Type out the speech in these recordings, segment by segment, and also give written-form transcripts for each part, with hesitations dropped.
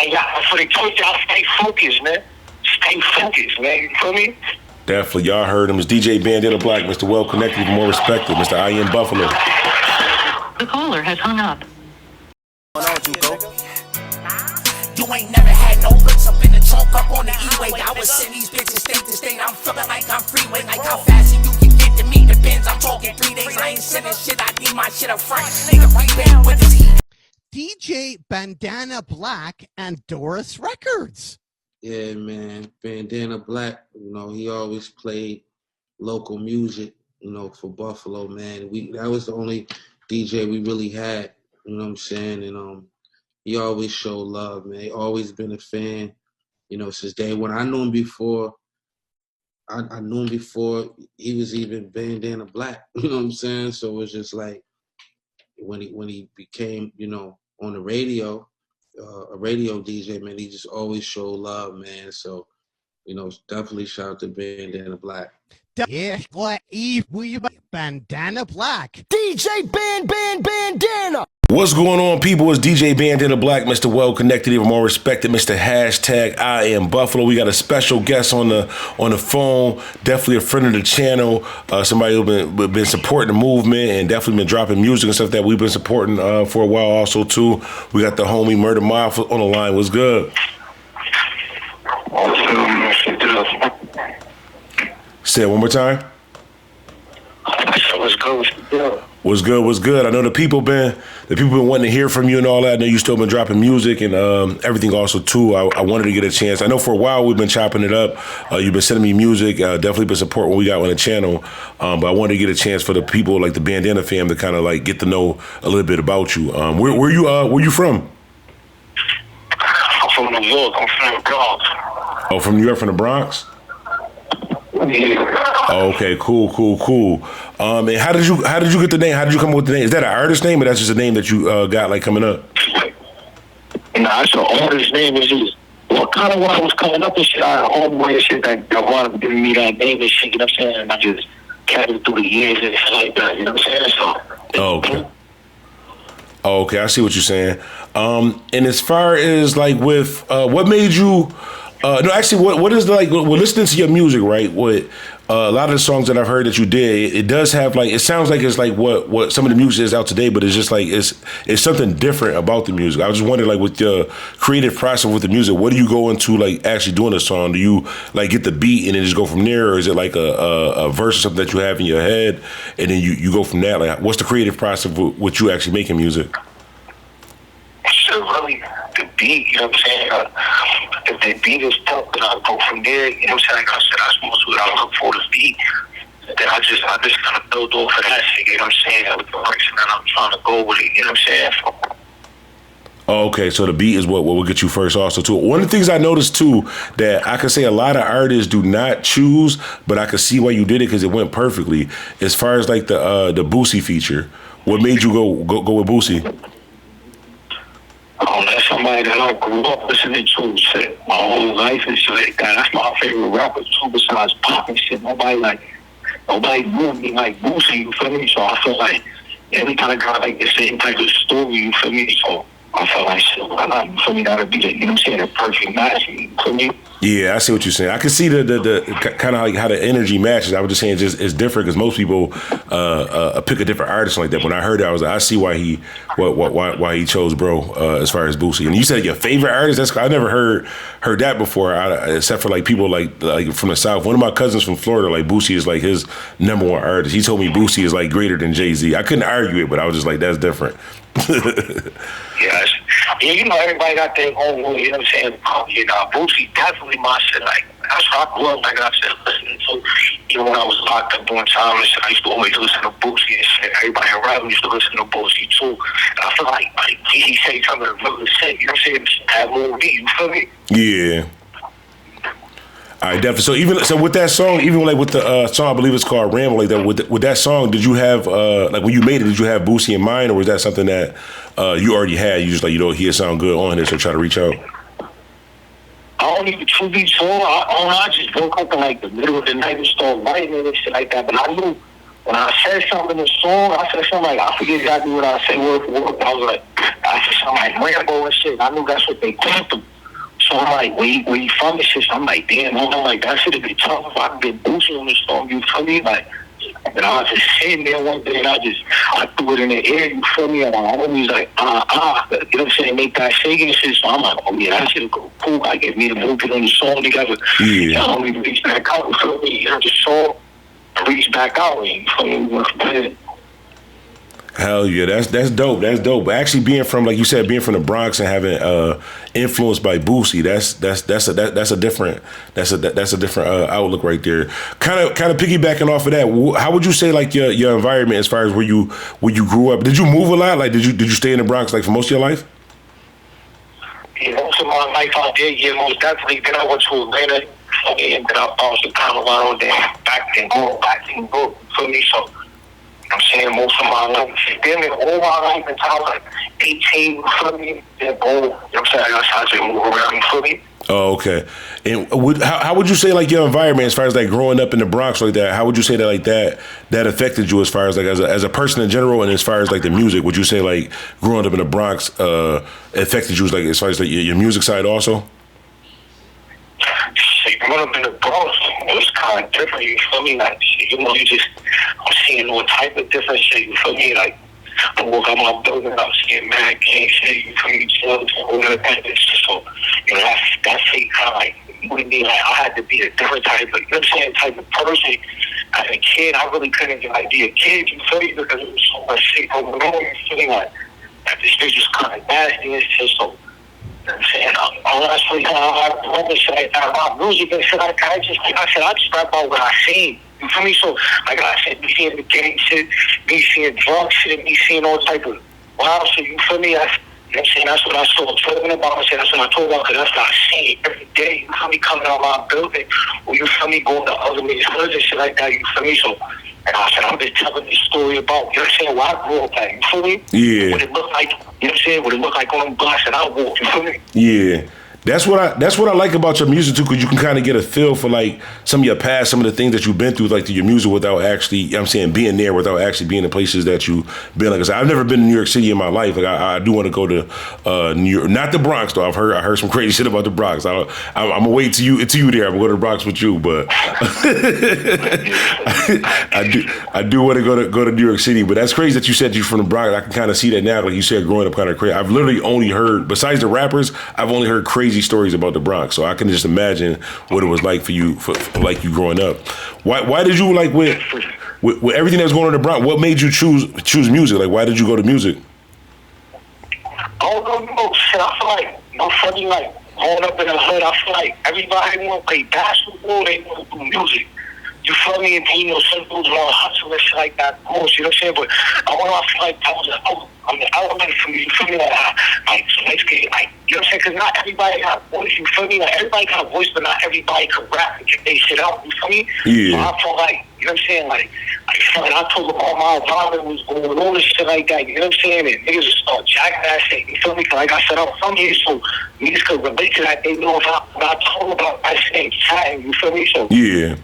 And y'all, for the coach, y'all stay focused, man. Stay focused, man. You feel me? Definitely, y'all heard him. It's DJ Bandana Black, Mr. Well Connected, even more respected, Mr. I Am Buffalo. The caller has hung up. You ain't never had no licks up in the trunk, up on the E-way. I was sending these bitches state to state. I'm feeling like I'm freeway. Like how fast you can get to me depends. I'm talking 3 days. I ain't sending shit. I need my shit up front. Nigga, freeway with this heat. DJ Bandana Black and Doris Records. Yeah, man. Bandana Black, you know, he always played local music, you know, for Buffalo, man. That was the only DJ we really had, you know what I'm saying? And he always showed love, man. He always been a fan, you know, since day one. I knew him before. I knew him before he was even Bandana Black, you know what I'm saying? So it was just like when he became, you know, on the radio, a radio DJ, man, he just always showed love, man. So, you know, definitely shout out to Bandana Black. Yeah, Bandana Black. DJ Bandana. What's going on, people? It's DJ Bandana Black, Mr. Well Connected, even more respected, Mr. Hashtag I Am Buffalo. We got a special guest on the phone, definitely a friend of the channel, somebody who's been supporting the movement and definitely been dropping music and stuff that we've been supporting for a while also, too. We got the homie Murda Maf on the line. What's good? Say it one more time. What's good? What's good? What's good? I know the people been wanting to hear from you and all that. I know you still been dropping music and everything also too. I wanted to get a chance. I know for a while we've been chopping it up. You've been sending me music. Definitely been supporting what we got on the channel. But I wanted to get a chance for the people like the Bandana fam to kind of like get to know a little bit about you. Where you from? I'm from New York. I'm from the Bronx. Oh, from New York, from the Bronx? Yeah. Oh, okay, cool. And how did you get the name? How did you come up with the name? Is that an artist name, or that's just a name that you got like coming up? Nah, it's an artist name. It's just kind of when I was coming up and shit. I had homeboy and shit that wanted to give me that name and shit. You know what I'm saying? And I just kept it through the years and shit like that. You know what I'm saying? So. Oh, okay. Oh, okay, I see what you're saying. And as far as like with what made you? No, actually, what is like? Well, listening to your music, right? What a lot of the songs that I've heard that you did, it does have like. It sounds like it's like what some of the music is out today, but it's just like it's something different about the music. I was just wondering, like, with your creative process with the music, what do you go into like actually doing a song? Do you like get the beat and then just go from there, or is it like a verse or something that you have in your head and then you go from that? Like, what's the creative process with what you actually making music? So really, the beat, you know what I'm saying? If the beat is tough, then I'll go from there. You know what I'm saying? Like I said, I supposed to look for the beat. Then I just kind of build off of that shit, you know what I'm saying? With the direction that I'm trying to go with it, you know what I'm saying? Oh, okay, so the beat is what will get you first also too. One of the things I noticed too that I could say a lot of artists do not choose, but I could see why you did it because it went perfectly. As far as like the Boosie feature, what made you go with Boosie? That's somebody that I grew up listening to shit my whole life and shit like that. That's my favorite rapper too, besides Pop and shit. Nobody knew me like Boosie, you feel me? So I feel like every kind of got like the same type of story, you feel me? So I feel like shit, you feel me? That'd be the, you know what I'm saying, the perfect match, you feel me? Yeah, I see what you're saying. I can see the kind of like how the energy matches. I was just saying it's different because most people pick a different artist like that. When I heard it, I was like, I see why he chose bro as far as Boosie. And you said your favorite artist. That's I never heard that before, except for like people like from the South. One of my cousins from Florida, like Boosie is like his #1 artist. He told me Boosie is like greater than Jay-Z. I couldn't argue it, but I was just like, that's different. Yes. Yeah, you know, everybody got their own way, you know what I'm saying? You know, Boosie definitely my shit. Like, that's what I grew up, like I said, listening to. Even when I was locked up doing time and shit, I used to always listen to Boosie and shit. Everybody around me used to listen to Boosie too. And I feel like he said something really sick, you know what I'm saying? That movie, you feel me? Yeah. All right, definitely. So with that song, even like with the song, I believe it's called Ramble, like that. With that song, did you have like when you made it, did you have Boosie in mind, or was that something that you already had? You just like he'll sound good on it, so try to reach out. I don't even truth be told. I just woke up in like the middle of the night and started writing and shit like that. But I knew when I said something in the song, I said something like, I forget exactly what I said word for word. I was like, I said something like Rambo and shit. I knew that's what they called them. So I'm like, where you from and shit? So I'm like, damn, I'm like, that shit'd be tough if I could get Boosie on the song, you feel me? Like, and I was just sitting there one day and I threw it in the air, you feel me? And my homie's like, you know what I'm saying, make that shake and shit. So I'm like, oh yeah, that shit'd go cool. I get me to move it on the song together. Yeah. I don't even reach back out, you feel me? I just saw, reach back out and you feel me? We went from there. Hell yeah, that's dope. That's dope. But actually, being from, like you said, being from the Bronx and having influenced by Boosie, that's a different outlook right there. Kind of piggybacking off of that, how would you say like your environment as far as where you grew up? Did you move a lot? Like did you stay in the Bronx like for most of your life? Yeah, most of my life I did. Yeah, most definitely. Then I went to Atlanta, and then I was in Colorado. Then back and go for me. So. I'm saying most of my life, then all my life until I was like 18, you feel me? Then go, you know what I'm saying? I started to move around, you feel me? Oh, okay. And how would you say like your environment as far as like growing up in the Bronx like that? How would you say that like that affected you as far as like as a person in general and as far as like the music? Would you say like growing up in the Bronx affected you as far as like your music side also? Shit, growing up in the Bronx, it was kind of different, you feel me? Like, you know, I'm seeing all type of different shit, you feel me? Like, I walk out my building, I'm seeing mad gang shit, you feel me? Drugs and all that type of shit. So, you know, that shit kind of like, with me, like, I had to be a different type of, you know what I'm saying, type of person. As a kid, I really couldn't like be a kid, you feel me? Because there was so much shit going on, you feel me? Like, this bitch is kind of nasty and shit, so. I'm saying, honestly, I about music and shit like that. I just rap about what I seen. You feel me? So, like I said, me seeing the gang shit, me seeing drug shit, me seeing all type of wild shit. You feel me? You know what I'm saying? That's what I started talking about. I said, that's what I told about, because that's what I see every day. You feel me? Coming out of my building, or you feel me? Going to other niggas' hoods and shit like that. You feel me? So, and I said, I'm just telling this story about, you know what I'm saying, where I grew up at. You feel me? Yeah. What it looked like, you know what I'm saying? What it looked like on them blocks that I walked. You feel me? Yeah. That's what I like about your music too, because you can kind of get a feel for like some of your past, some of the things that you've been through, like through your music, without actually, you know what I'm saying, being there, without actually being in places that you've been. Like I said, I've never been to New York City in my life. Like I do want to go to New York, not the Bronx though. I heard some crazy shit about the Bronx. I'm gonna wait to you there. I'm gonna go to the Bronx with you, but I do want to go to New York City. But that's crazy that you said you're from the Bronx. I can kind of see that now. Like you said, growing up kind of crazy. I've literally only heard, besides the rappers, I've only heard crazy stories about the Bronx, so I can just imagine what it was like for you, for like you growing up. Why did you like with everything that's going on in the Bronx? What made you choose music? Like, why did you go to music? Oh no, shit! I feel like funny, like growing up in the hood. I feel like everybody want to play basketball, they want to do music. You feel me? And you know, some dudes want to hustle and shit like that. Of course, you know what I'm saying? But I feel like that was an element for me. You feel me? Like so basically, like, you know what I'm saying? Because not everybody got a voice. You feel me? Like everybody got a voice, but not everybody can rap and get their shit out. You feel me? Yeah. So I feel like, you know what I'm saying? Like I feel like I told them all my environment was going on and shit like that. You know what I'm saying? And niggas just start jacking that shit. You feel me? Because like I said, I'm from here, so niggas could relate to that. They know if I told about that shit chatting. You feel me? So yeah.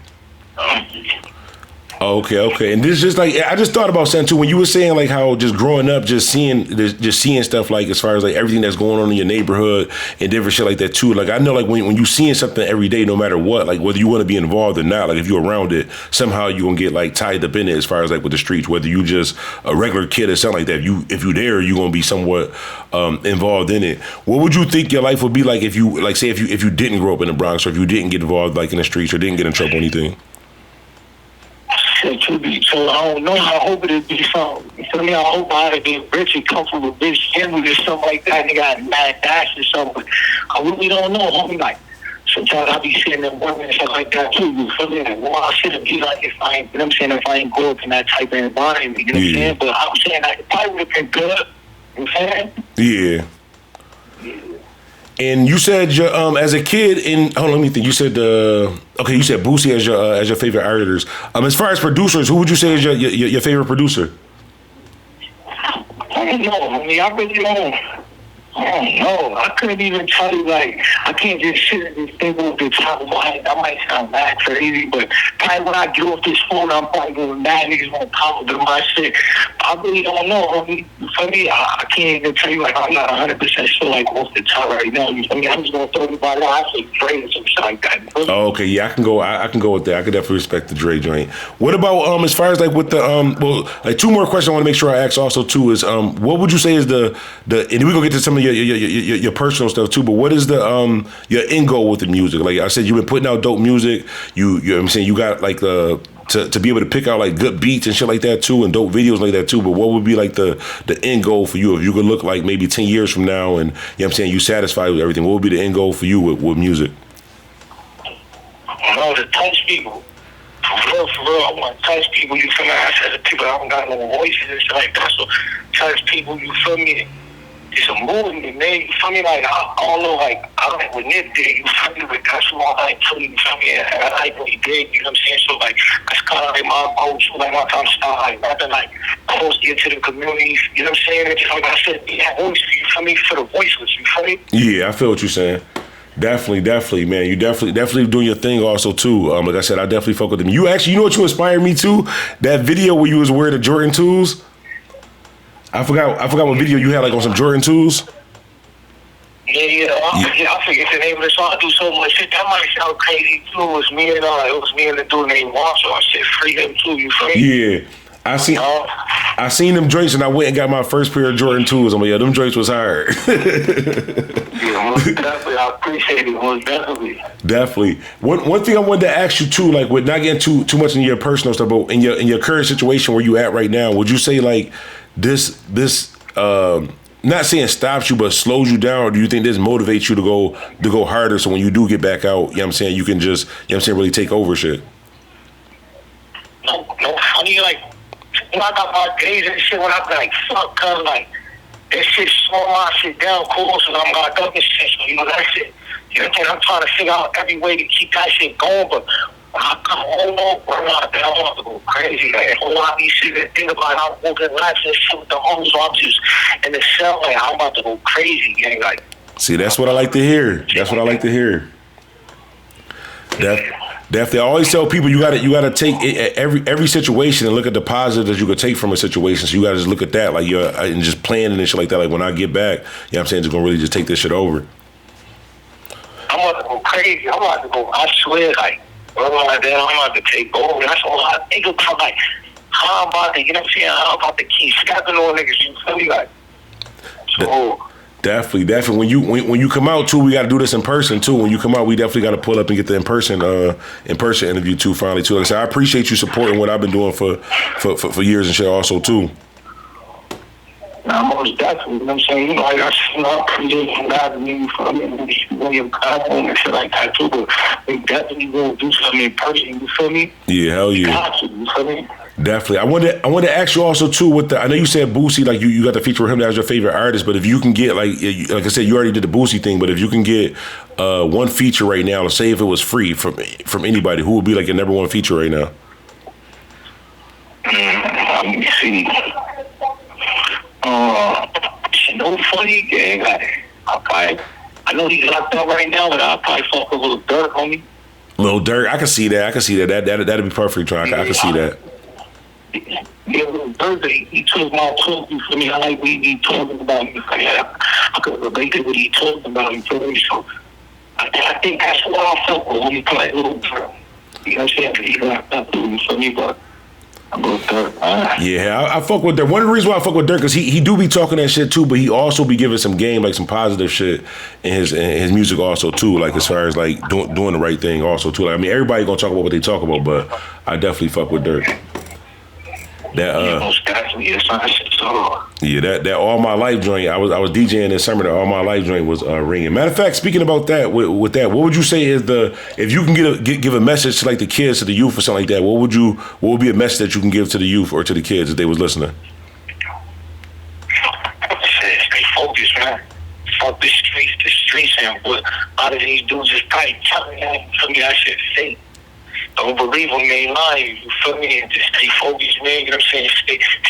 Okay. And this just like, I just thought about something too when you were saying like how just growing up, just seeing stuff like as far as like everything that's going on in your neighborhood and different shit like that too. Like I know like when you seeing something every day, no matter what, like whether you want to be involved or not, like if you're around it, somehow you're gonna get like tied up in it as far as like with the streets, whether you just a regular kid or something like that. If you there, you're gonna be somewhat involved in it. What would you think your life would be like if you like say if you didn't grow up in the Bronx, or if you didn't get involved like in the streets or didn't get in trouble or anything? So I don't know. I hope it'd be something. You feel me? I hope I had been rich and come from a rich family or something like that. And they got mad dash or something. But I really don't know, homie. Like sometimes I be seeing them women and stuff like that too. You feel me? Like, well, I should be like if I ain't, you know what I'm saying, if I ain't grow up in that type of environment. You know what I'm saying? But I'm saying that it probably would have been good. You know what I'm saying? Yeah. And you said your as a kid let me think. You said you said Boosie as your favorite artist. As far as producers, who would you say is your favorite producer? I don't know. I mean, I really don't. I I don't know. I couldn't even tell you, like, I can't just sit and just think off the top of my head. That might sound mad crazy, but probably when I get off this phone, I'm probably going to mad niggas won't comment on my shit. I really don't know, homie. You feel me? I can't even tell you, like, I'm not 100% sure, like, off the top right now. You feel me? I'm just going to throw everybody out. I say Dre or some shit like that. Oh, okay, yeah, I can go. I can go with that. I could definitely respect the Dre joint. What about as far as like with the well, like two more questions I want to make sure I ask also too is what would you say is the and we gonna get to some of your personal stuff too, but what is the your end goal with the music? Like I said, you've been putting out dope music. You know what I'm saying, you got like the to be able to pick out like good beats and shit like that too, and dope videos like that too. But what would be like the end goal for you if you could look like maybe 10 years from now and you know what I'm saying, you satisfied with everything? What would be the end goal for you with music? I know to touch people. For real, I want to touch people, you feel me? I said to people, I don't got no voices and shit like that, so touch people, you feel me? It's a movement, man, you feel me? Like, I don't know, like, I like what Nip did, you feel me? But that's what I like too, you feel me? And I like what he did, you know what I'm saying? So, like, that's kind of like my approach, like, my kind of style, like, rapping, like, close to the community, you know what I'm saying? It's like I said, be that voice, you feel me? For the voiceless, you feel me? Yeah, I feel what you're saying. Definitely, man. You definitely doing your thing also too. Like I said, I definitely fuck with them. You know what you inspired me to? That video where you was wearing the Jordan 2s. I forgot what video you had like on some Jordan 2s. Yeah, I forget the name of the song. I do so much shit. That might sound crazy too. It was me and the dude named Marshall. I said free him too. You feel me? Yeah. I seen them joints and I went and got my first pair of Jordan 2s. I'm like, yeah, them joints was hard. Yeah, most definitely. I appreciate it. Most definitely. Definitely. One thing I wanted to ask you too, like with not getting too much in your personal stuff, but in your current situation where you at right now, would you say like this not saying stops you, but slows you down, or do you think this motivates you to go harder so when you do get back out, you know what I'm saying, you can just, you know what I'm saying, really take over shit? No, funny, like, when I got my days and shit, when I'm like, fuck, cuz, like, that shit slow my shit down, cool, so I'm locked up and shit, so, you know, that shit, you know what I'm saying, I'm trying to figure out every way to keep that shit going, but when I come home, bro, I want to go crazy, like, a whole lot of these shit that think about how I'm working life and shit with the homies, so I'm just in the cell, like, I'm about to go crazy, gang, like. See, that's what I like to hear. Definitely, I always tell people you gotta take every situation and look at the positive that you could take from a situation. So you gotta just look at that, like and just planning and shit like that. Like when I get back, you know what I'm saying, just gonna really just take this shit over. I'm about to go crazy. I'm about to go. I swear, like, I'm about to take over. That's all I think about. Like, how I'm about to, you know what I'm saying? How I'm about to keep stepping on niggas. You feel me? Like, so. Definitely. When you come out too, we got to do this in person too. When you come out, we definitely got to pull up and get the in person interview too. Finally too. Like I said, I appreciate you supporting what I've been doing for years and shit also too. Nah, most definitely. You know what I'm saying? You know, like I appreciate God and you for me, William Conway and shit like that too. But we definitely gonna do something in person. You feel me? Yeah, hell yeah. Got you feel me? Definitely. I wanted to ask you also too with I know you said Boosie, like you got the feature with him as your favorite artist, but if you can get like I said, you already did the Boosie thing, but if you can get one feature right now, let's say if it was free from anybody, who would be like your number one feature right now? Let me see. No funny gang. I know he's locked up right now, but I'll probably fuck with Lil Durk, homie. Lil Durk, I can see that. That'd be perfect. I can see that. Yeah, Lil Durk, he took my talk, you feel me? I like what he talking about, you feel me? I could relate to what he talking about, you feel me? So I think that's what I fuck with when he play Lil Durk. You know what I'm saying? He's locked up, you feel me? But yeah, I fuck with Durk. One of the reasons why I fuck with Durk is he do be talking that shit too, but he also be giving some game, like some positive shit in his music also too. Like as far as like doing the right thing also too. Like, I mean, everybody gonna talk about what they talk about, but I definitely fuck with Durk. Most definitely, it's not shit so. Yeah, that All My Life joint. I was DJing this summer. The All My Life joint was ringing. Matter of fact, speaking about that, with that, what would you say is if you can give a message to like the kids, to the youth, or something like that? What would be a message that you can give to the youth or to the kids if they was listening? Stay focused, man. Fuck the streets, and what a lot of these dudes is probably telling me that shit fake. Don't believe them, they ain't lying. You feel me? And just stay focused, man. You know what I'm saying?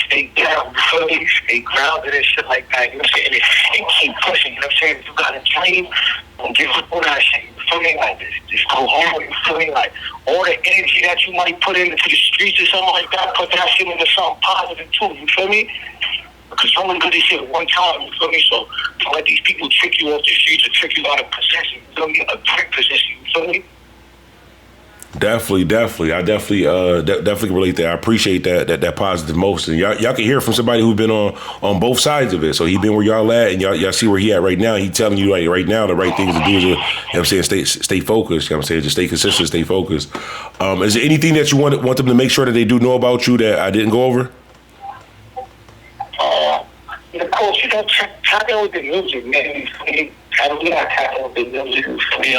Stay down. You feel me? Stay grounded and shit like that. You know what I'm saying? And keep pushing. You know what I'm saying? If you got a dream, don't give up on that shit. You feel me? Like, just go hard. You feel me? Like, all the energy that you might put into the streets or something like that, put that shit into something positive too. You feel me? Because you only do this shit one time, you feel me? So don't let these people trick you off the streets or trick you out of possession. You feel me? A trick possession. You feel me? Definitely. I definitely relate that. I appreciate that positive motion. Y'all can hear from somebody who's been on both sides of it. So he been where y'all at, and y'all see where he at right now. He telling you like right now the right things to do is, you know what I'm saying, stay focused. You know what I'm saying, just stay consistent, stay focused. Is there anything that you want them to make sure that they do know about you that I didn't go over? Of course, you know, tap in with the music, man. We got tap in with the music. You feel me?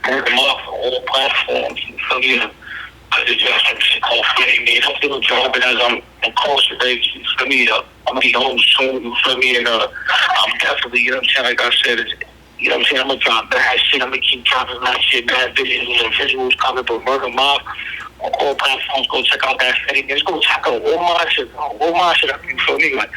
Murda Maf on all platforms. You feel me? Because it's just some shit called fitting me. I'm still dropping as I'm incarcerated. You feel me? I'm going to be home soon. You feel me? And I'm definitely, you know what I'm saying? Like I said, you know what I'm saying? I'm going to drop bad shit. I'm going to keep dropping that shit, bad videos and visuals coming. But Murda Maf on all platforms, go check out that fitting. Just go check out all my shit. You feel me? Like,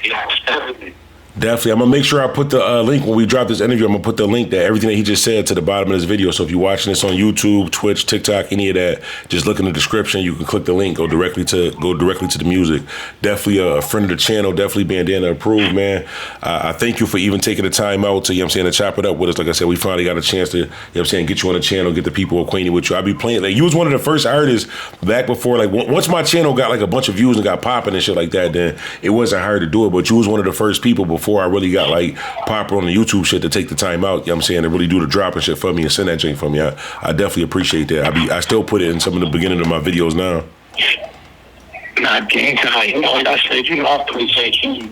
yeah, definitely. I'm gonna make sure I put the link when we drop this interview. I'm gonna put the link that everything that he just said to the bottom of this video. So if you're watching this on YouTube, Twitch, TikTok, any of that, just look in the description. You can click the link, go directly to the music. Definitely a friend of the channel. Definitely Bandana approved, man. I thank you for even taking the time out to, you know what I'm saying, to chop it up with us. Like I said, we finally got a chance to, you know what I'm saying, get you on the channel, get the people acquainted with you. I be playing like you was one of the first artists back before, like once my channel got like a bunch of views and got popping and shit like that, then it wasn't hard to do it. But you was one of the first people before I really got like popper on the YouTube shit to take the time out, you know what I'm saying, to really do the drop and shit for me and send that joint for me. I definitely appreciate that. I still put it in some of the beginning of my videos now. Nah, gang time. You know, like I said, you know, I appreciate you.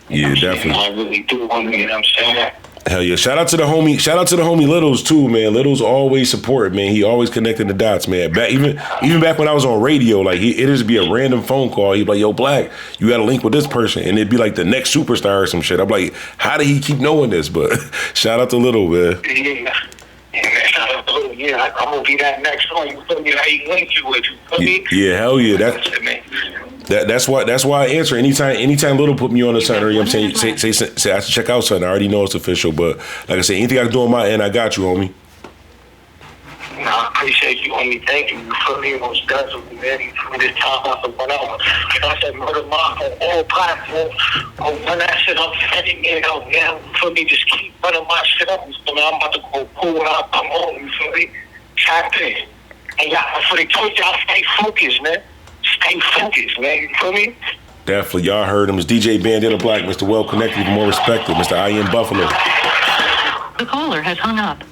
Yeah, definitely. I really do want me, you know what I'm saying? Hell yeah. Shout out to the homie Littles too, man. Littles always support, man. He always connecting the dots, man. Even back when I was on radio, like it just be a random phone call. He'd be like, yo, Black, you got a link with this person. And it'd be like the next superstar or some shit. I'm like, how did he keep knowing this? But shout out to Little, man. Yeah, man, shout out to Little. Yeah, I'm gonna be that next one. You feel me? That he linked you with, you feel me? Yeah, hell yeah. That's why I answer anytime Little put me on the center, you know what I'm saying, say I should check out something. I already know it's official, but like I said, anything I can do on my end, I got you, homie. Nah, I appreciate you, homie. Thank you. You feel me? Most definitely, man. You feel me? This time out for 1 hour. Like I said, Murda Maf on all platforms. Run that shit up, sending it out, man. You feel me? Just keep running my shit up. You feel me? I'm about to go cool when I come home. You feel me? Tap in. And y'all, for the choice, y'all stay focused, man. Stay focused, man. You feel me? Definitely. Y'all heard him. It's DJ Bandana Black, Mr. Well Connected, even more respected, Mr. I Am Buffalo. The caller has hung up.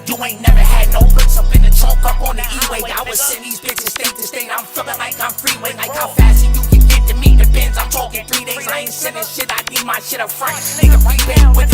You ain't never had no looks up in the trunk up on the E-way. I was sending these bitches state to state. I'm feeling like I'm freeway. Like how fast you can get to me depends. I'm talking 3 days. I ain't sending shit. I need my shit up front. Nigga, rebound with